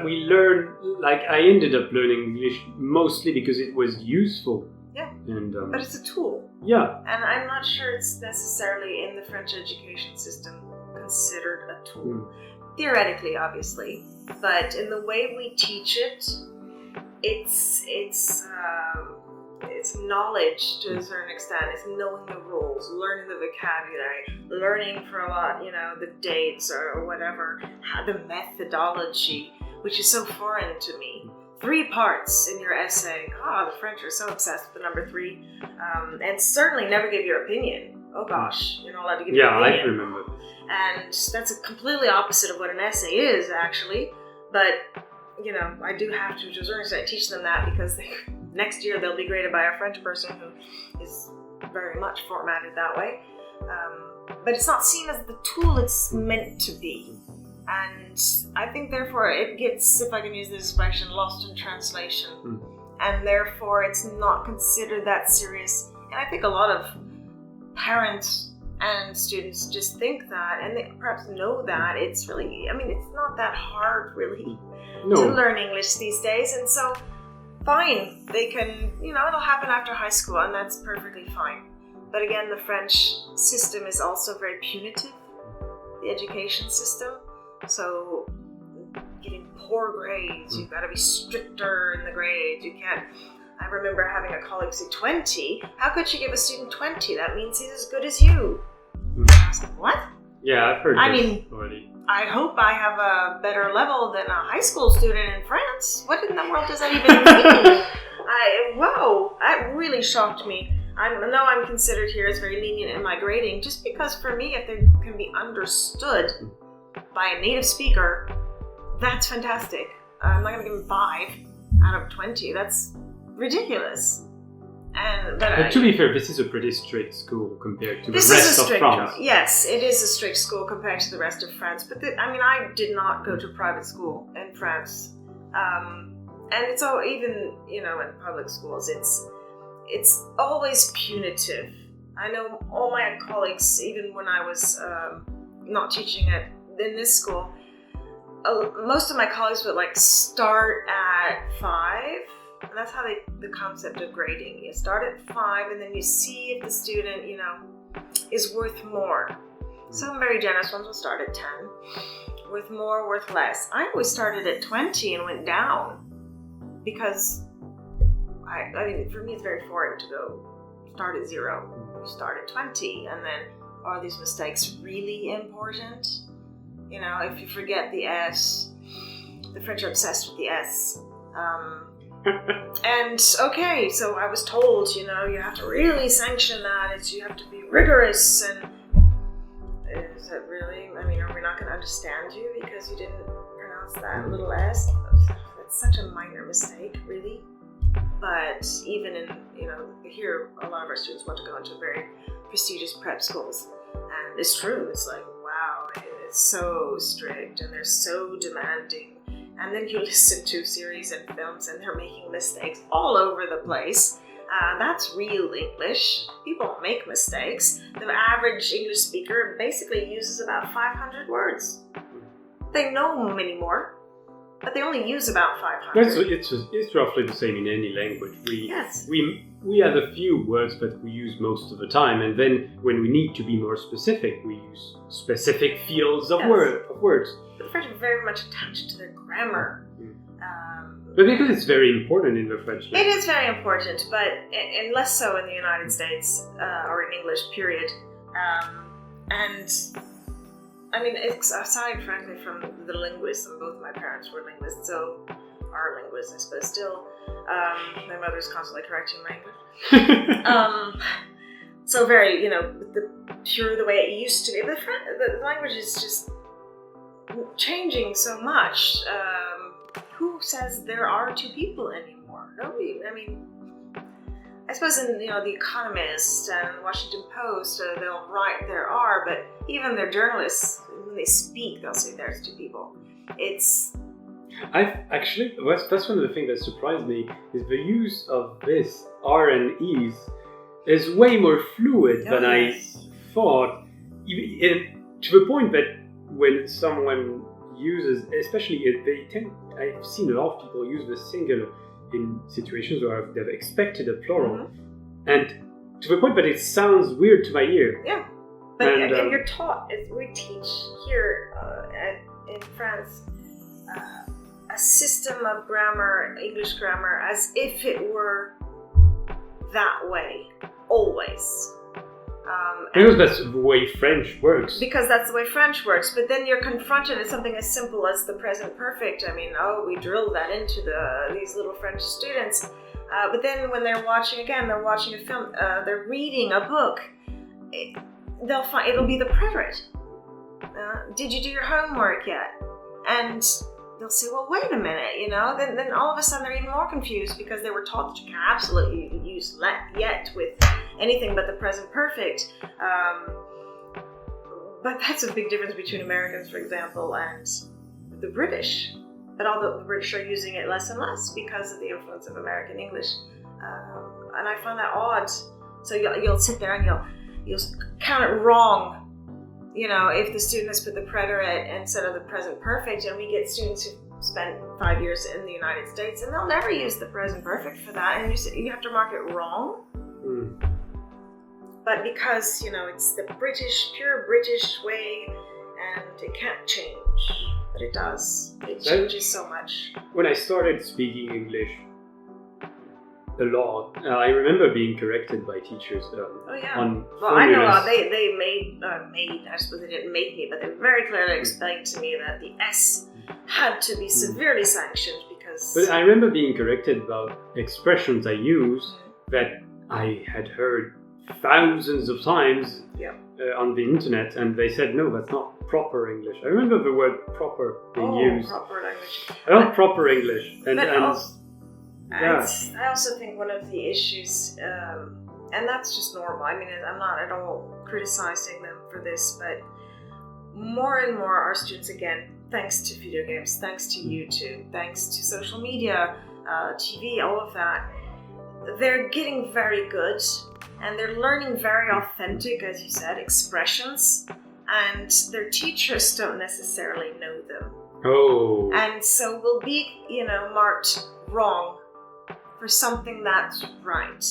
we learn, like I ended up learning English mostly because it was useful. Yeah, and, but it's a tool. Yeah. And I'm not sure it's necessarily in the French education system considered a tool. Theoretically, obviously, but in the way we teach it, it's knowledge to a certain extent. It's knowing the rules, learning the vocabulary, learning for a lot, the dates or whatever, the methodology, which is so foreign to me. 3 parts in your essay. The French are so obsessed with the number 3. And certainly never give your opinion. Oh gosh, you're not allowed to give your opinion. Yeah, I remember. And that's a completely opposite of what an essay is, actually. But, I do have to a certain extent teach them that, because next year they'll be graded by a French person who is very much formatted that way. But it's not seen as the tool it's meant to be. And I think, therefore, it gets, if I can use this expression, lost in translation. And therefore, it's not considered that serious. And I think a lot of parents and students just think that, and they perhaps know that it's really, it's not that hard, really, to learn English these days. And so, fine, they can, it'll happen after high school, and that's perfectly fine. But again, the French system is also very punitive, the education system. So, getting poor grades, you've got to be stricter in the grades. You can't. I remember having a colleague say 20. How could you give a student 20? That means he's as good as you. I was like, what? Yeah, I've heard this already. I hope I have a better level than a high school student in France. What in the world does that even mean? That really shocked me. I know I'm considered here as very lenient in my grading, just because for me, if they can be understood by a native speaker, that's fantastic. I'm not going to give them 5 out of 20. That's ridiculous. But to be fair, this is a pretty strict school compared to the this rest is a of strict, France. Yes, it is a strict school compared to the rest of France. But I did not go to private school in France. And it's all, even, you know, in public schools, it's always punitive. I know all my colleagues, even when I was not teaching in this school, most of my colleagues would like start at 5, and that's how the concept of grading. You start at 5, and then you see if the student, you know, is worth more. Some very generous ones will start at 10, worth more, worth less. I always started at 20 and went down because I mean, for me, it's very foreign to go start at 0. You start at 20, and then are these mistakes really important? You know, if you forget the S, the French are obsessed with the S. And okay, so I was told, you know, you have to really sanction that. You have to be rigorous. And is it really? I mean, are we not going to understand you because you didn't pronounce that little S? That's such a minor mistake, really. But even in, you know, here a lot of our students want to go into very prestigious prep schools, and it's true. It's like, wow, it's so strict and they're so demanding. And then you listen to series and films, and they're making mistakes all over the place. That's real English. People don't make mistakes. The average English speaker basically uses about 500 words. They know many more, but they only use about 500. It's roughly the same in any language. Yes. We have a few words that we use most of the time, and then when we need to be more specific, we use specific fields of words. The French are very much attached to their grammar. But because it's very important in the French language. It is very important, but and less so in the United States or in English, period. And I mean, it's aside, frankly, from the linguists, and both my parents were linguists, so are linguists, I suppose, still. My mother's constantly correcting my English. So very, you know, the way it used to be. But the language is just changing so much. Who says there are two people anymore? Nobody. I mean, I suppose in, you know, The Economist and Washington Post, they'll write there are, but even their journalists, when they speak, they'll say there's two people. That's one of the things that surprised me, is the use of this R and E's is way more fluid than I thought, to the point that when someone uses, especially I've seen a lot of people use the singular in situations where they've expected a plural, and to the point that it sounds weird to my ear. Yeah, but and you're taught, we teach here in France a system of grammar, English grammar, as if it were that way, always. Because that's the way French works. Because that's the way French works. But then you're confronted with something as simple as the present perfect. I mean, we drilled that into these little French students. But then when they're watching a film, they're reading a book, they'll find it'll be the preterite. Did you do your homework yet? And they'll say, well, wait a minute, you know. Then all of a sudden they're even more confused because they were taught that you can absolutely use yet with anything but the present perfect. But that's a big difference between Americans, for example, and the British. But although the British are using it less and less because of the influence of American English. And I find that odd. So you'll sit there and you'll count it wrong. You know, if the student has put the preterite instead of the present perfect, and we get students who spent 5 years in the United States, and they'll never use the present perfect for that, and you have to mark it wrong. But because, you know, it's the pure British way, and it can't change, but it does. It changes so much. When I started speaking English a lot, I remember being corrected by teachers on I know they made, I suppose they didn't make me, but they very clearly explained to me that the S had to be severely sanctioned because... But I remember being corrected about expressions I use that I had heard thousands of times on the internet, and they said, no, that's not proper English. I remember the word proper being used. Proper language. Not proper English. I also think one of the issues, and that's just normal, I mean, I'm not at all criticizing them for this, but more and more our students, again, thanks to video games, thanks to YouTube, thanks to social media, TV, all of that, they're getting very good, and they're learning very authentic, as you said, expressions, and their teachers don't necessarily know them. Oh. And so will be, marked wrong for something that's right.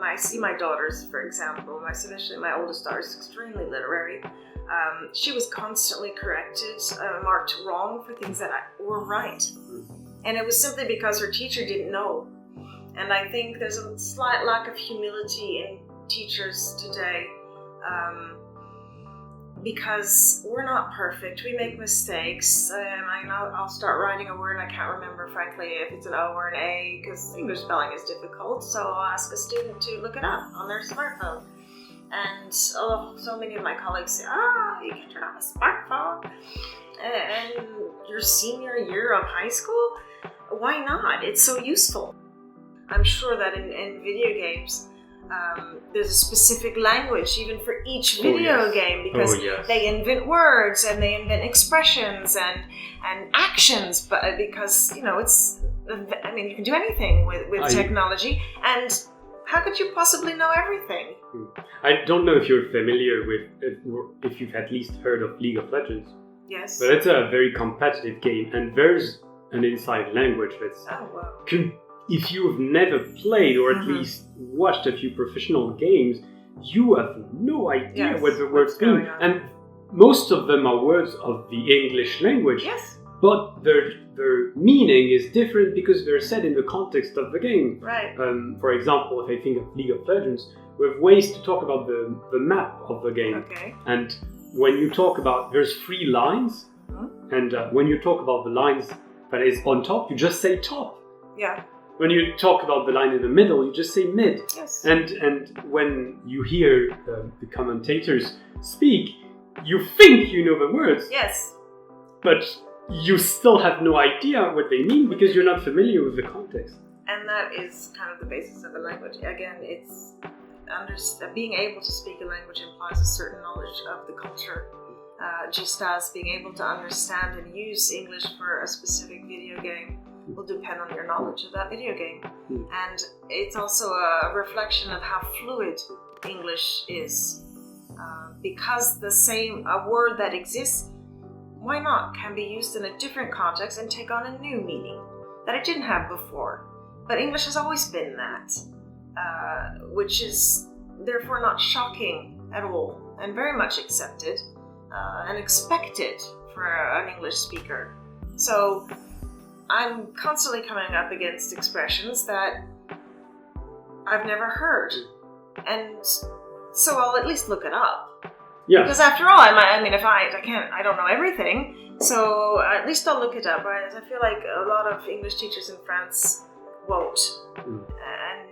I see my daughters, for example, especially my oldest daughter is extremely literary. She was constantly corrected, marked wrong for things that were right. And it was simply because her teacher didn't know. And I think there's a slight lack of humility in teachers today, because we're not perfect. We make mistakes. I'll start writing a word and I can't remember, frankly, if it's an O or an A, because English spelling is difficult. So I'll ask a student to look it up on their smartphone. And so many of my colleagues say, you can turn on a smartphone and your senior year of high school? Why not? It's so useful. I'm sure that in video games, there's a specific language even for each video game, because they invent words and they invent expressions and actions, but because it's, you can do anything with technology, and how could you possibly know everything? I don't know if you're familiar with, if you've at least heard of League of Legends. Yes. But it's a very competitive game, and there's an inside language that's if you've never played or at least watched a few professional games, you have no idea what the words mean. And most of them are words of the English language. Yes. But their meaning is different because they're set in the context of the game. Right. For example, if I think of League of Legends, we have ways to talk about the map of the game. Okay. And when you talk about, there's 3 lines, and when you talk about the lines that is on top, you just say top. Yeah. When you talk about the line in the middle, you just say mid. Yes. And when you hear the commentators speak, you think you know the words. Yes. But you still have no idea what they mean because you're not familiar with the context. And that is kind of the basis of a language. Again, it's being able to speak a language implies a certain knowledge of the culture, just as being able to understand and use English for a specific video game will depend on your knowledge of that video game. And it's also a reflection of how fluid English is. Because a word that exists, why not, can be used in a different context and take on a new meaning that it didn't have before. But English has always been that, which is therefore not shocking at all, and very much accepted and expected for an English speaker. So I'm constantly coming up against expressions that I've never heard, and so I'll at least look it up. Yeah. Because after all, I don't know everything, so at least I'll look it up. Right? I feel like a lot of English teachers in France won't, and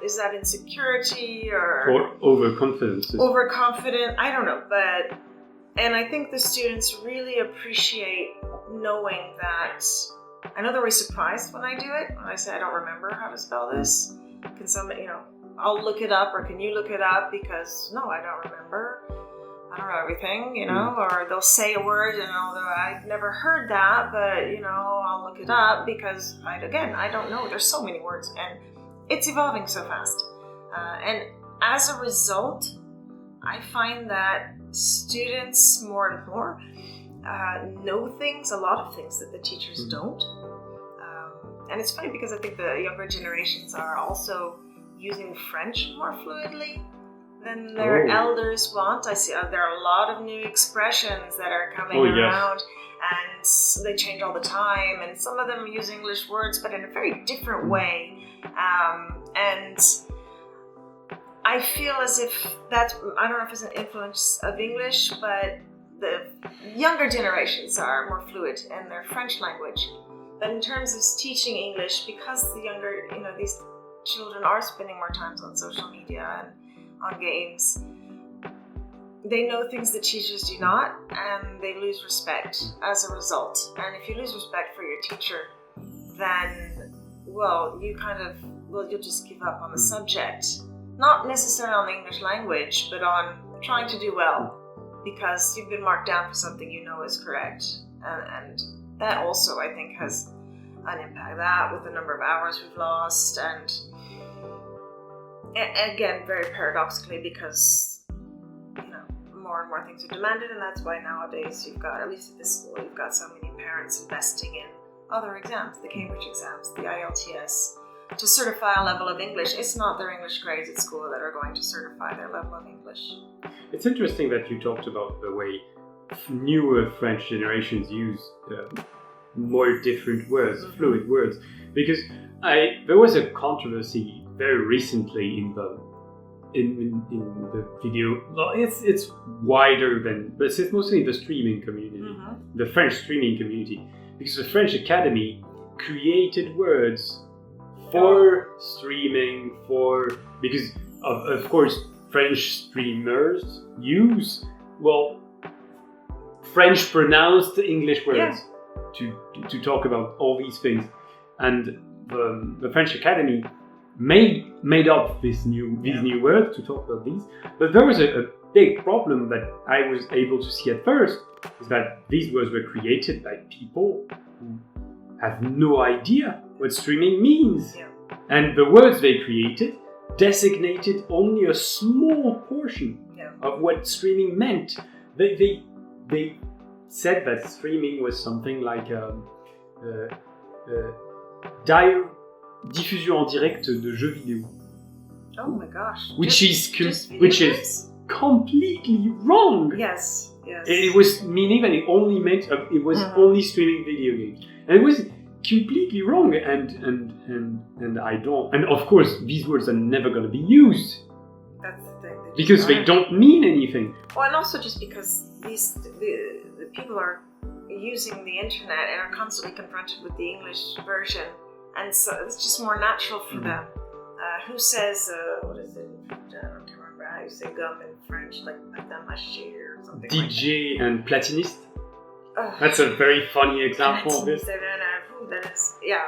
is that insecurity or overconfidence? Overconfident, I don't know, and I think the students really appreciate knowing that. I know they're always surprised when I do it, when I say I don't remember how to spell this. Can somebody, I'll look it up, or can you look it up? Because no, I don't remember. I don't know everything, or they'll say a word and I've never heard that, but I'll look it up because I don't know. There's so many words and it's evolving so fast. And as a result, I find that students more and more know a lot of things that the teachers don't. And it's funny because I think the younger generations are also using French more fluidly than their elders want. I see there are a lot of new expressions that are coming around, and they change all the time, and some of them use English words but in a very different way, and I feel as if that's, I don't know if it's an influence of English, but the younger generations are more fluid in their French language. But in terms of teaching English, because the younger, these children are spending more time on social media and on games, they know things that teachers do not, and they lose respect as a result. And if you lose respect for your teacher, then, you'll just give up on the subject. Not necessarily on the English language, but on trying to do well, because you've been marked down for something you know is correct. And that also, I think, has unimpact that with the number of hours we've lost, and again, very paradoxically, because more and more things are demanded, and that's why nowadays you've got, at least at this school, you've got so many parents investing in other exams, the Cambridge exams, the IELTS, to certify a level of English. It's not their English grades at school that are going to certify their level of English. It's interesting that you talked about the way newer French generations use more different words, fluid words, because there was a controversy very recently in the video. Well, it's wider than, but it's mostly the streaming community, the French streaming community, because the French Academy created words for streaming, because of course French streamers use French pronounced English words to talk about all these things, and the French Academy made up these new words to talk about these. But there was a big problem that I was able to see at first, is that these words were created by people who have no idea what streaming means. Yeah. And the words they created designated only a small portion of what streaming meant. They said that streaming was something like diffusion en direct de jeux vidéo. Oh my gosh. Which is completely wrong. Yes. It was meaning that it only meant it was only streaming video games, and it was completely wrong. And I don't. And of course, these words are never going to be used. That's the thing. Because they don't mean anything. Well, and also just because the people are using the internet and are constantly confronted with the English version, and so it's just more natural for them. Who says what is it? I don't remember how you say gum in French, like Madame Haché or something. DJ like and platiniste. That's a very funny example of this.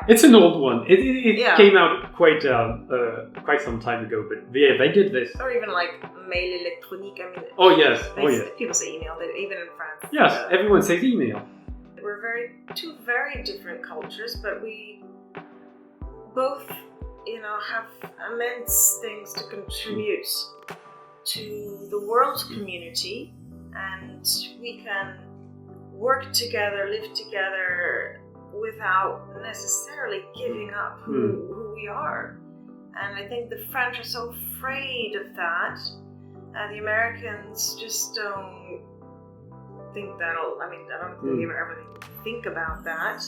It's an old one. It came out quite some time ago, but they did this. Or even like mail électronique. I mean. Oh yes. People say email, even in France. Yes, everyone says email. We're two very different cultures, but we both, have immense things to contribute to the world community, and we can work together, live together without necessarily giving up who we are. And I think the French are so afraid of that. The Americans just don't think that'll, I don't think they ever think about that.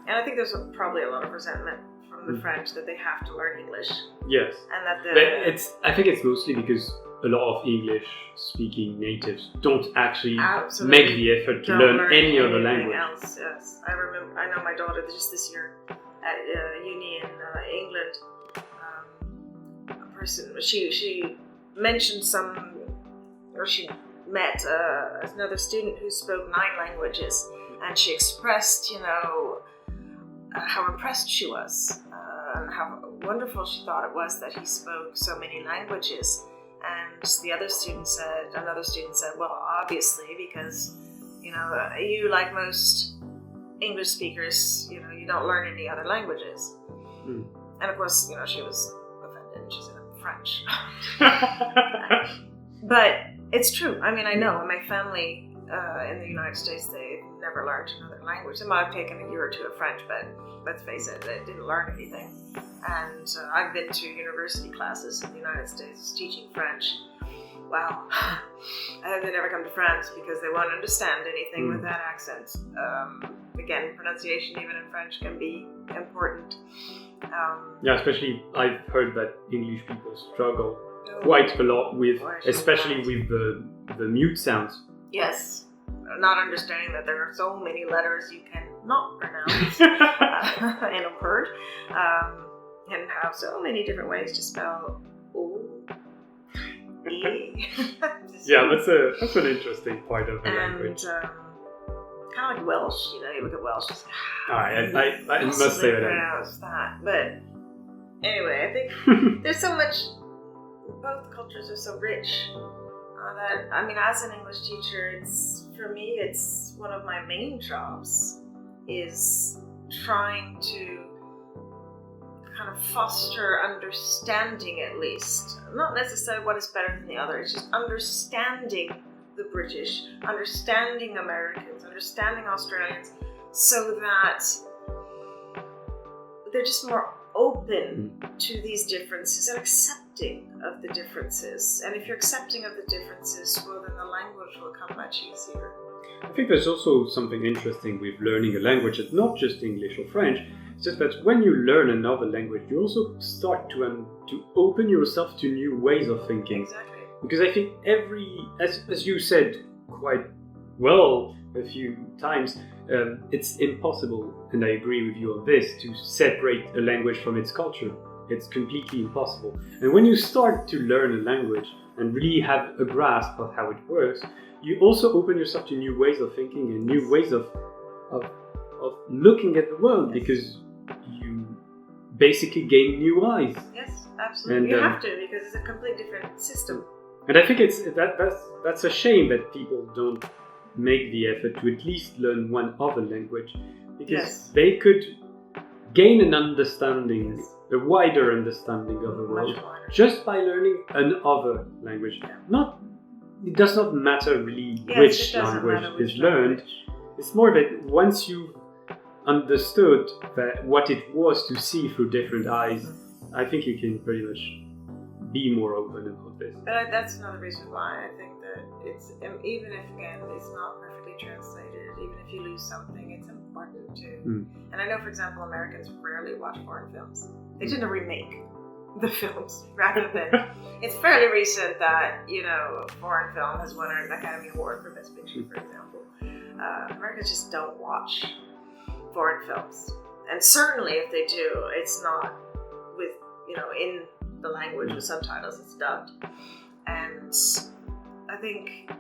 And I think there's probably a lot of resentment from the French that they have to learn English. Yes. And that I think it's mostly because a lot of English-speaking natives don't actually make the effort to learn any other language. Else, yes. I know my daughter just this year at uni in England. A person, she mentioned she met another student who spoke 9 languages, and she expressed, how impressed she was, and how wonderful she thought it was that he spoke so many languages. And another student said, well, obviously, because, you, like most English speakers, you don't learn any other languages. And of course, she was offended. She said, I'm French. But it's true. I know in my family in the United States, they've never learned another language. They might have taken a year or two of French, but let's face it, they didn't learn anything. And I've been to university classes in the United States teaching French. Wow. They never come to France because they won't understand anything with that accent. Again, pronunciation even in French can be important. Especially I've heard that English people struggle quite a lot with, especially with the mute sounds. Yes. Not understanding that there are so many letters you can not pronounce in a word. And have so many different ways to spell O, E. That's an interesting part of the language. And kind of like Welsh, you look at Welsh. I must say that. Pronounce that. But anyway, I think there's so much. Both cultures are so rich that as an English teacher, for me, it's one of my main jobs is trying to kind of foster understanding, at least. Not necessarily what is better than the other, it's just understanding the British, understanding Americans, understanding Australians, so that they're just more open to these differences and accepting of the differences. And if you're accepting of the differences, well, then the language will come much easier. I think there's also something interesting with learning a language. It's not just English or French. It's just that when you learn another language, you also start to open yourself to new ways of thinking. Exactly. Because I think as you said quite well a few times, it's impossible, and I agree with you on this, to separate a language from its culture. It's completely impossible. And when you start to learn a language and really have a grasp of how it works, you also open yourself to new ways of thinking and new ways of looking at the world, because you basically gain new eyes. Yes, absolutely. And, you have to, because it's a completely different system. And I think that's a shame that people don't make the effort to at least learn one other language, because they could gain an understanding, a wider understanding of the world, just by learning another language. It does not matter really which language is learned. It's more that once you've understood that what it was to see through different eyes, I think you can pretty much be more open about this. But that's another reason why I think that it's, even if again it's not perfectly translated, even if you lose something, it's important to. And I know, for example, Americans rarely watch foreign films. They tend to remake the films rather than. It's fairly recent that a foreign film has won an Academy Award for Best Picture, for example. Americans just don't watch foreign films, and certainly if they do, it's not with in the language with subtitles. It's dubbed, and I think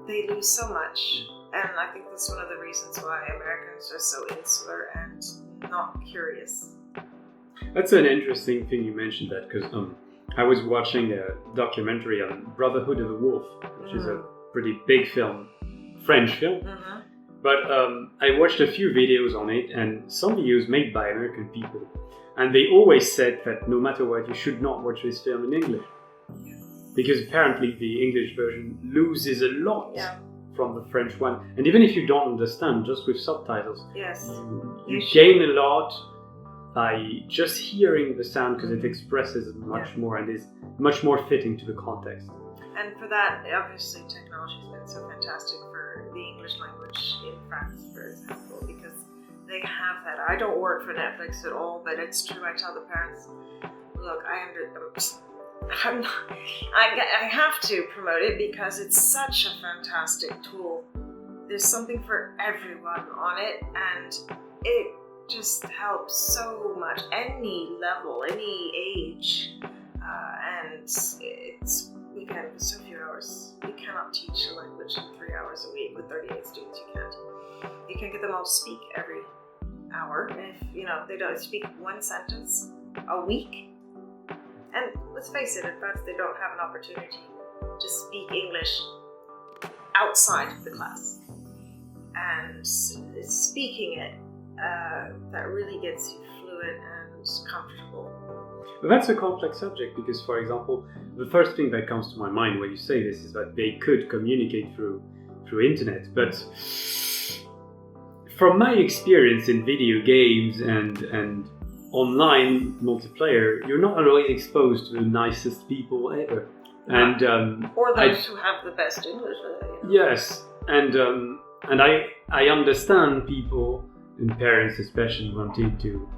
they lose so much. And I think that's one of the reasons why Americans are so insular and not curious. That's an interesting thing you mentioned that, because I was watching a documentary on Brotherhood of the Wolf, which is a pretty big film, French film. But I watched a few videos on it, and some videos made by American people, and they always said that no matter what, you should not watch this film in English, because apparently the English version loses a lot from the French one. And even if you don't understand, just with subtitles, you gain a lot by just hearing the sound, because it expresses much more and is much more fitting to the context. And for that, obviously, technology has been so fantastic for the English language in France, for example, because they have that. I don't work for Netflix at all, but it's true. I tell the parents, look, I have to promote it because it's such a fantastic tool. There's something for everyone on it, and it just helps so much, any level, any age, and we can have so few hours. You cannot teach a language in 3 hours a week with 38 students. You can't. You can get them all to speak every hour, and if they don't speak one sentence a week. And let's face it, in France they don't have an opportunity to speak English outside the class. And it's speaking it that really gets you fluent and comfortable. But that's a complex subject, because, for example, the first thing that comes to my mind when you say this is that they could communicate through internet. But from my experience in video games and online multiplayer, you're not always exposed to the nicest people ever. And or those who have the best English. Yes, and I understand people, and parents especially, wanting to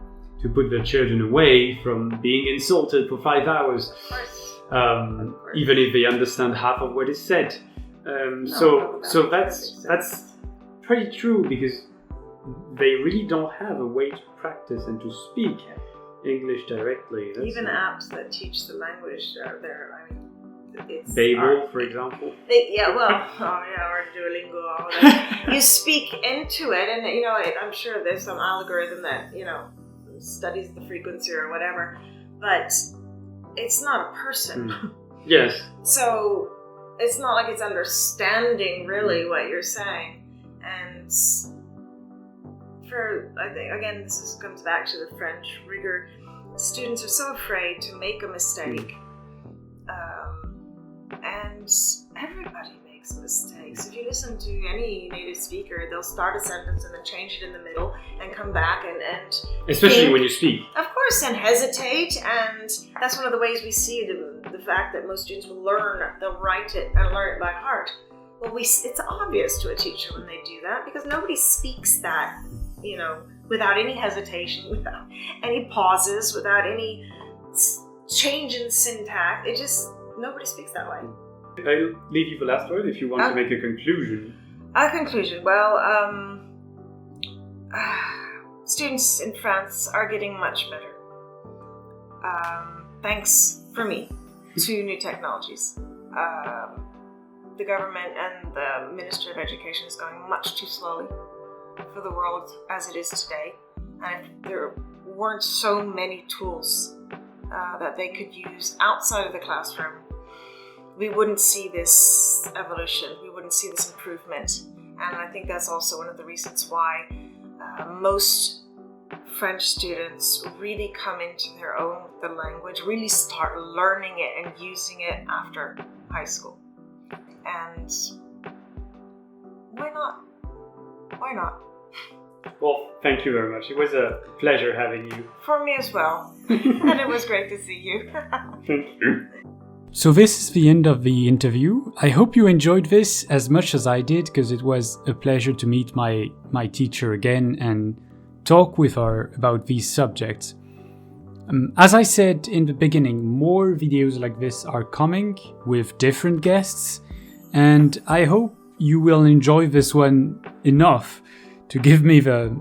put their children away from being insulted for 5 hours, even if they understand half of what is said. So that's pretty true, because they really don't have a way to practice and to speak English directly. Even apps that teach the language are there. I mean, it's Babel, for example. Or Duolingo. All that. You speak into it, and I'm sure there's some algorithm that studies the frequency or whatever, but it's not a person. Yes. So it's not like it's understanding really what you're saying, and I think, again, comes back to the French rigor. Students are so afraid to make a mistake. And everybody makes mistakes. If you listen to any native speaker, they'll start a sentence and then change it in the middle and come back and especially think, when you speak. Of course, and hesitate. And that's one of the ways we see the fact that most students will they'll write it and learn it by heart. Well, it's obvious to a teacher when they do that, because nobody speaks that, without any hesitation, without any pauses, without any change in syntax. Nobody speaks that way. I'll leave you the last word if you want to make a conclusion. A conclusion. Well, students in France are getting much better. Thanks, for me, to new technologies. The government and the Ministry of Education is going much too slowly for the world as it is today. And if there weren't so many tools that they could use outside of the classroom, we wouldn't see this evolution, we wouldn't see this improvement. And I think that's also one of the reasons why most French students really come into their own with the language, really start learning it and using it after high school. And why not? Why not? Well, thank you very much. It was a pleasure having you. For me as well. And it was great to see you. Thank you. So this is the end of the interview. I hope you enjoyed this as much as I did, because it was a pleasure to meet my teacher again and talk with her about these subjects. As I said in the beginning, more videos like this are coming with different guests, and I hope you will enjoy this one enough to give me the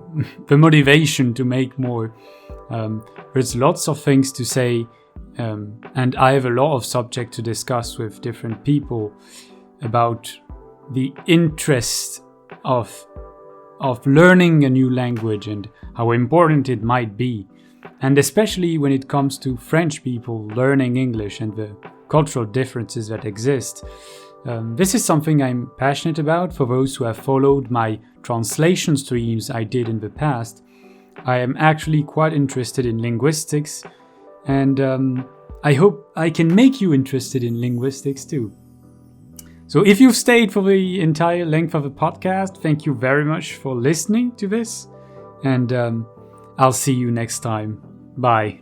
motivation to make more. There's lots of things to say, and I have a lot of subject to discuss with different people about the interest of learning a new language and how important it might be, and especially when it comes to French people learning English and the cultural differences that exist. This is something I'm passionate about. For those who have followed my translation streams I did in the past, I am actually quite interested in linguistics, and I hope I can make you interested in linguistics too. So if you've stayed for the entire length of the podcast, thank you very much for listening to this, and I'll see you next time. Bye.